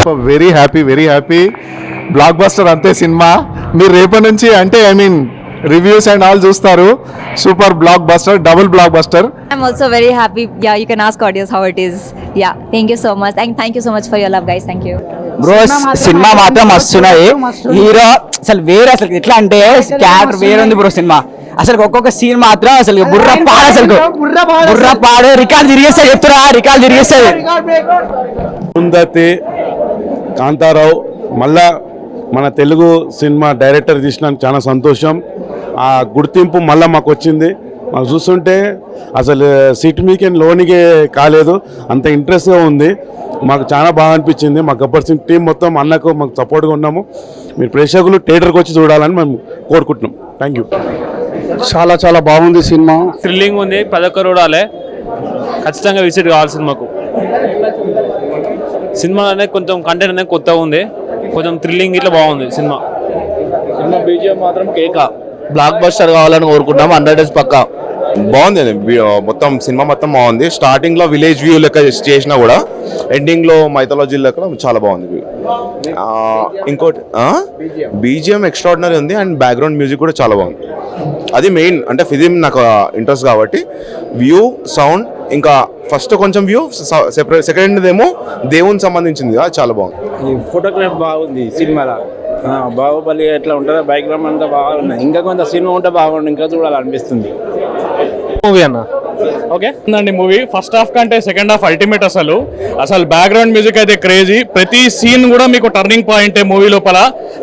Super, very happy blockbuster అంతే సినిమా. మీరు రేపటి నుంచి అంటే I mean reviews and all చూస్తారు. Super blockbuster, double blockbuster. I'm also very happy. Yeah, you can ask audience how it is. Yeah, thank you so much. Thank you so much for your love, guys. Thank you. Bro cinema మాత్రం వస్తున్నాయి. Hero అసలు వేరే, అసలు ఎట్లా అంటే character వేరే ఉంది bro. Cinema అసలు ఒక్కొక్క సీన్ మాత్రం అసలు బుర్ర పాడు రికార్డు తిరిగేస్తాయి. చెప్తున్నా రికార్డు తిరిగేస్తుంది. అరుంధతి, కాంతారావు మళ్ళా మన తెలుగు సినిమా డైరెక్టర్ తీసినందుకు చాలా సంతోషం. ఆ గుర్తింపు మళ్ళీ మాకు వచ్చింది. మాకు చూస్తుంటే అసలు సీట్ మీకే లోనికి కాలేదు, అంత ఇంట్రెస్ట్గా ఉంది. మాకు చాలా బాగా అనిపించింది. మా గబ్బర్ సింగ్ టీం మొత్తం అన్నకు మాకు సపోర్ట్గా ఉన్నాము. మీరు ప్రేక్షకులు థియేటర్కి వచ్చి చూడాలని మేము కోరుకుంటున్నాం. Thank you. చాలా బాగుంది సినిమా. థ్రిల్లింగ్ ఉంది. 11 చూడాలి, ఖచ్చితంగా విజిట్ కావాలి సినిమాకు. సినిమా అనేది కొంచెం కంటెంట్ అనేది కొత్తగా ఉంది, కొంచెం థ్రిల్లింగ్ ఇట్లా బాగుంది సినిమా. బీజిఎం మాత్రం కేక బ్లాక్ బస్టర్ కావాలని కోరుకుంటాం. 100 డేస్ పక్కా బాగుంది. మొత్తం సినిమా మొత్తం బాగుంది. స్టార్టింగ్ లో విలేజ్ వ్యూ లెక్క చేసినా కూడా ఎండింగ్ లో మైథాలజీ లెక్క చాలా బాగుంది. ఇంకోటి బీజిఎం ఎక్స్ట్రాడినరీ ఉంది అండ్ బ్యాక్గ్రౌండ్ మ్యూజిక్ కూడా చాలా బాగుంది. అది మెయిన్, అంటే ఫిలిం నాకు ఇంట్రెస్ట్ కాబట్టి వ్యూ, సౌండ్, ఇంకా ఫస్ట్ కొంచెం వ్యూ సెపరేట్, సెకండ్ ఏమో దేవునికి సంబంధించింది, అది చాలా బాగుంది. ఈ ఫోటోగ్రాఫ్ బాగుంది సినిమాలో. బాహుబలి ఎట్లా ఉంటుందో బ్యాక్గ్రౌండ్ అంతా బాగున్నాయి. ఇంకా కొంత సినిమా ఉంటే బాగుంది, ఇంకా చూడాలనిపిస్తుంది. మూవీ అన్న ఓకే అండి. మూవీ ఫస్ట్ హాఫ్ కంటే సెకండ్ హాఫ్ అల్టిమేట్. అసలు బ్యాక్గ్రౌండ్ మ్యూజిక్ అయితే క్రేజీ. ప్రతి సీన్ కూడా మీకు టర్నింగ్ పాయింట్ మూవీ లోపల.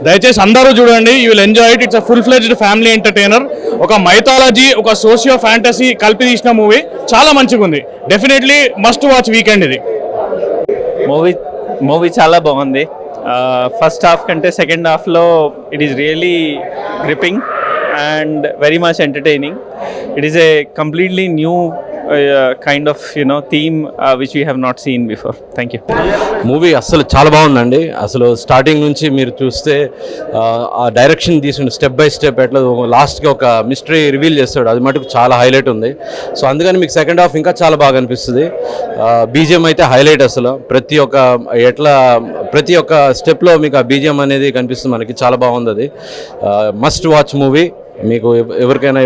దయచేసి అందరూ చూడండి, you will enjoy it. It's a full fledged family entertainer. ఒక మైథాలజీ, ఒక సోషియో ఫ్యాంటసీ కలిపి తీసిన మూవీ. చాలా మంచిగా ఉంది. డెఫినెట్లీ మస్ట్ వాచ్ వీకెండ్ ఇది. మూవీ చాలా బాగుంది. ఫస్ట్ హాఫ్ కంటే సెకండ్ హాఫ్లో it is really gripping and very much entertaining. It is a completely new kind of theme which we have not seen before. Thank you. Movie అసలు చాలా బాగుందండి. అసలు starting నుంచి మీరు చూస్తే ఆ డైరెక్షన్ తీసుకుని స్టెప్ బై స్టెప్ ఎట్లా లాస్ట్కి ఒక మిస్టరీ రివీల్ చేస్తాడు, అది మటుకు చాలా హైలైట్ ఉంది. సో అందుకని మీకు సెకండ్ హాఫ్ ఇంకా చాలా బాగా అనిపిస్తుంది. బీజిఎం అయితే హైలైట్. అసలు ప్రతి ఒక్క స్టెప్లో మీకు ఆ బీజిఎం అనేది కనిపిస్తుంది మనకి. చాలా బాగుంది. అది మస్ట్ వాచ్ మూవీ. మీకు ఎవరైనా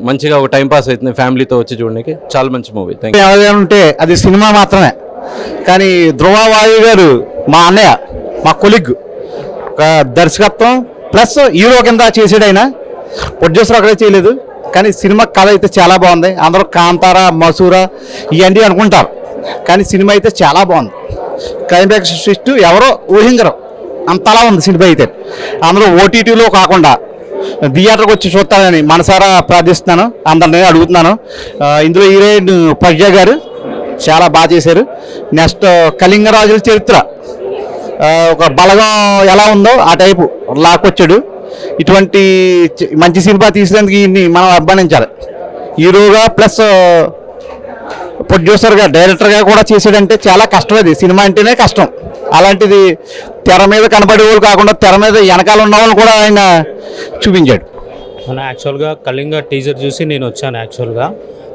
మంచిగా ఒక టైం పాస్ అవుతుంది ఫ్యామిలీతో వచ్చి చూడడానికి. చాలా మంచి మూవీ. Thank you. ఉంటే అది సినిమా మాత్రమే, కానీ ధ్రువ వాయు గారు మా అన్నయ్య, మా కొలిగ్, ఒక దర్శకత్వం ప్లస్ హీరో కింద చేసాడైనా, ప్రొడ్యూసర్ అక్కడే చేయలేదు. కానీ సినిమా కథ అయితే చాలా బాగుంది. అందరూ కాంతారా, మసూరా ఇవన్నీ అనుకుంటారు, కానీ సినిమా అయితే చాలా బాగుంది. క్లైమాక్స్ ట్విస్ట్ ఎవరో ఊహించరు, అంతలా ఉంది సినిమా అయితే. అందులో ఓటీటీలో కాకుండా థియేటర్కి వచ్చి చూస్తానని మనసారా ప్రార్థిస్తున్నాను, అందరినీ అడుగుతున్నాను. ఇందులో హీరోయిన్ ప్రజ్ఞ గారు చాలా బాగా చేశారు. నెక్స్ట్ కళింగరాజుల చరిత్ర, ఒక బలగం ఎలా ఉందో ఆ టైపు లాక్కొచ్చాడు. ఇటువంటి మంచి సినిమా తీసినందుకు ఈయన్ని మనం అభిమానించాలి. హీరోగా ప్లస్ ప్రొడ్యూసర్గా, డైరెక్టర్గా కూడా చేసాడంటే చాలా కష్టం. అది సినిమా అంటేనే కష్టం. అలాంటిది తెర మీద కనబడే వాళ్ళు కాకుండా తెర మీద వెనకాల ఉన్న వాళ్ళని కూడా ఆయన చూపించాడు. యాక్చువల్గా కళింగ టీజర్ చూసి నేను వచ్చాను యాక్చువల్గా,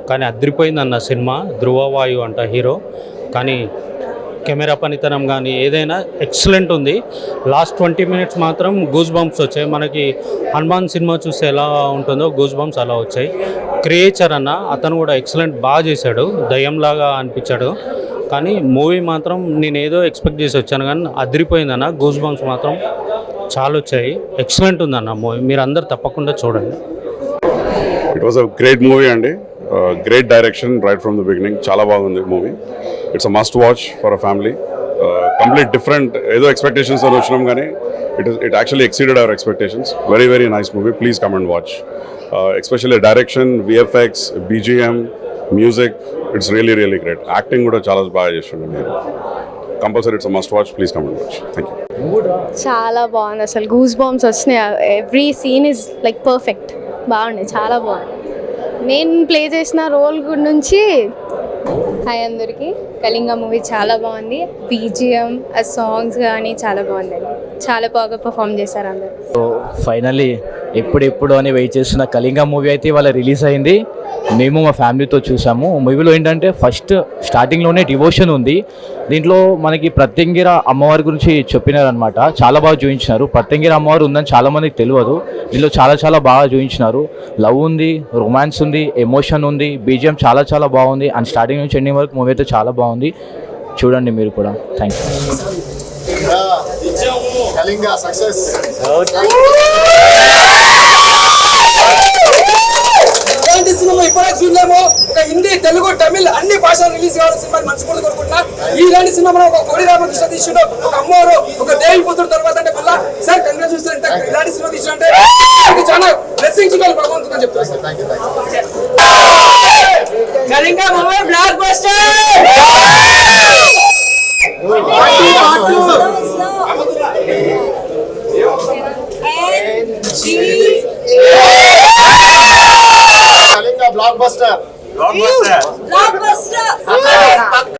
కానీ అదిరిపోయింది అన్న సినిమా. ధ్రువ వాయు అంట హీరో, కానీ కెమెరా పనితనం కానీ ఏదైనా ఎక్సలెంట్ ఉంది. లాస్ట్ 20 మినిట్స్ మాత్రం గూస్ బంప్స్ వచ్చాయి. మనకి హనుమాన్ సినిమా చూస్తే ఎలా ఉంటుందో గూస్ బంప్స్ అలా వచ్చాయి. క్రియేచర్ అన్న అతను కూడా ఎక్సలెంట్ బాగా చేశాడు, దయ్యంలాగా అనిపించాడు. కానీ మూవీ మాత్రం నేను ఏదో ఎక్స్పెక్ట్ చేసి వచ్చాను, కానీ అదిరిపోయిందన్న. గూస్ బంప్స్ మాత్రం చాలా వచ్చాయి. ఎక్సలెంట్ ఉందన్న మూవీ, మీరు అందరు తప్పకుండా చూడండి. It was a great movie అండి. Great direction right from the beginning. చాలా బాగుంది movie. It's a must watch for a family. Complete different. ఏదో ఎక్స్పెక్టేషన్స్ అని వచ్చినాం కానీ it actually exceeded our expectations. Very nice movie. Please come and watch. Especially direction, VFX, BGM, music, it's really great. Acting కూడా చాలా బాగా చేస్తుండే మీరు. Compulsory it's a must watch. Please come and watch. Thank you. చాలా బాగుంది. అసలు goose bumps వచ్చినాయి. Every scene is like perfect. బాగుంది, చాలా బాగుంది. నేను ప్లే చేసిన రోల్ నుంచి హాయ్ అందరికీ. కళింగ మూవీ చాలా బాగుంది. బీజిఎం, ఆ సాంగ్స్ కానీ చాలా బాగుందండి. చాలా బాగా పర్ఫామ్ చేశారు అందరు. ఫైనల్లీ ఎప్పుడు అని వెయిట్ చేస్తున్న కళింగ మూవీ అయితే ఇవాళ రిలీజ్ అయింది. మేము మా ఫ్యామిలీతో చూసాము. మూవీలో ఏంటంటే ఫస్ట్ స్టార్టింగ్లోనే డివోషన్ ఉంది. దీంట్లో మనకి ప్రత్యంగిర అమ్మవారి గురించి చెప్పినారనమాట. చాలా బాగా చూపించినారు. ప్రత్యంగిర అమ్మవారు ఉందని చాలామందికి తెలియదు. దీంట్లో చాలా బాగా చూపించినారు. లవ్ ఉంది, రొమాన్స్ ఉంది, ఎమోషన్ ఉంది, బీజిఎం చాలా బాగుంది. అండ్ స్టార్టింగ్ నుంచి ఎండింగ్ వరకు మూవీ అయితే చాలా బాగుంది. చూడండి మీరు కూడా. థ్యాంక్ ఇలాంటి సినిమా ఇప్పుడే చూడలేము. ఒక హిందీ, తెలుగు, తమిళ్ అన్ని భాషలు రిలీజ్ కావాలని సినిమా మనస్ఫూర్తి కోరుకుంటున్నా. ఇలాంటి సినిమా మనం ఒక కోడి రామకృష్ణ తీసిండు, ఒక అమ్మవారు, ఒక దేవి పుత్రుడు తర్వాత అంటే మళ్ళీ సార్ కంగ్రాచులేషన్ అంటే ఇలాంటి సినిమా తీసినంటే చాలా బ్లెస్సింగ్స్ ఉండాలి భగవంతుడు అని చెప్తాను sir. Kalinga movie block buster.